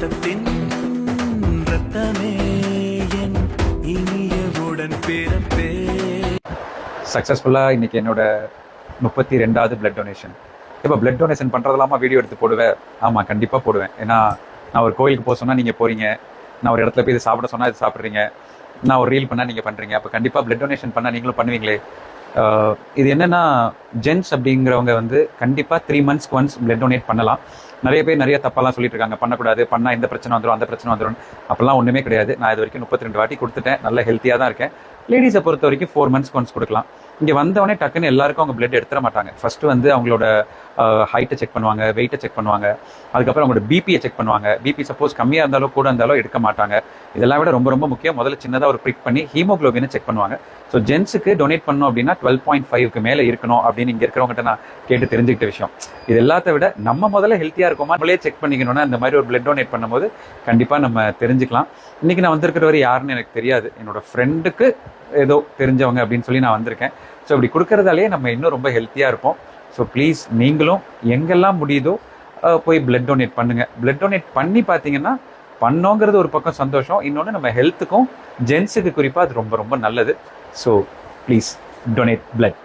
ரத்தத்தின் ரத்தமே என் இனிய உடன் பிறப்பே. சக்ஸஸ்ஃபுல்லாக இன்றைக்கி என்னோட 32வது பிளட் டொனேஷன். இப்போ பிளட் டொனேஷன் பண்ணுறதெல்லாமா வீடியோ எடுத்து போடுவேன்? ஆமாம், கண்டிப்பாக போடுவேன். ஏன்னா நான் ஒரு கோயிலுக்கு போக சொன்னால் நீங்கள் போகிறீங்க, நான் ஒரு இடத்துல போய் இது சாப்பிட சொன்னால் இது சாப்பிட்றீங்க, நான் ஒரு ரீல் பண்ணால் நீங்கள் பண்ணுறீங்க. அப்போ கண்டிப்பாக பிளட் டொனேஷன் பண்ணால் நீங்களும் பண்ணுவீங்களே. இது என்னென்னா, ஜென்ஸ் அப்படிங்கிறவங்க வந்து கண்டிப்பாக 3 months ஒன்ஸ் பிளட் டொனேட் பண்ணலாம். நிறைய பேர் நிறைய தப்பெல்லாம் சொல்லிட்டு இருக்காங்க, பண்ணக்கூடாது, பண்ணால் இந்த பிரச்சனை வந்துடும் அந்த பிரச்சனை வந்துடும். அப்போல்லாம் ஒன்றுமே கிடையாது. நான் இது வரைக்கும் 32 வாட்டி கொடுத்துட்டேன், நல்ல ஹெல்த்தியாக தான் இருக்கேன். லேடிஸை பொறுத்த வரைக்கும் 4 months ஒன்ஸ் கொடுக்கலாம். இங்கே வந்தவொடனே டக்குன்னு எல்லாருக்கும் அவங்க பிளட் எடுத்துட மாட்டாங்க. ஃபஸ்ட்டு வந்து அவங்களோட ஹைட்டை செக் பண்ணுவாங்க, வெயிட்டை செக் பண்ணுவாங்க, அதுக்கப்புறம் அவங்களோட பிபியை செக் பண்ணுவாங்க. பிபி சப்போஸ் கம்மியாக இருந்தாலும் கூட இருந்தாலும் எடுக்க மாட்டாங்க. இதெல்லாம் விட ரொம்ப ரொம்ப முக்கியம், முதல்ல சின்னதாக ஒரு ப்ரிக் பண்ணி ஹீமோக்ளோபினை செக் பண்ணுவாங்க. ஸோ ஜென்ஸுக்கு டொனேட் பண்ணணும் அப்படின்னா 12.5க்கு மேலே இருக்கணும் அப்படின்னு இங்கே இருக்கிறவங்ககிட்ட நான் கேட்டு தெரிஞ்சுக்கிட்ட விஷயம். இது எல்லாத்த விட நம்ம முதல்ல ஹெல்த்தியாக இருக்கோமா நம்மளே செக் பண்ணிக்கணும்னா இந்த மாதிரி ஒரு பிளட் டொனேட் பண்ணும்போது கண்டிப்பாக நம்ம தெரிஞ்சுக்கலாம். இன்றைக்கி நான் வந்திருக்கிறவர் யாருன்னு எனக்கு தெரியாது, என்னோட ஃப்ரெண்டுக்கு ஏதோ தெரிஞ்சவங்க அப்படின்னு சொல்லி நான் வந்திருக்கேன். ஸோ இப்படி கொடுக்கறதாலே நம்ம இன்னும் ரொம்ப ஹெல்த்தியாக இருப்போம். ஸோ ப்ளீஸ் நீங்களும் எங்கெல்லாம் முடியுதோ போய் பிளட் டொனேட் பண்ணுங்கள். பிளட் டொனேட் பண்ணி பார்த்தீங்கன்னா பண்ணோங்கிறது ஒரு பக்கம் சந்தோஷம், இன்னொன்று நம்ம ஹெல்த்துக்கும் ஜென்ஸுக்கு குறிப்பாக அது ரொம்ப ரொம்ப நல்லது. So please donate blood.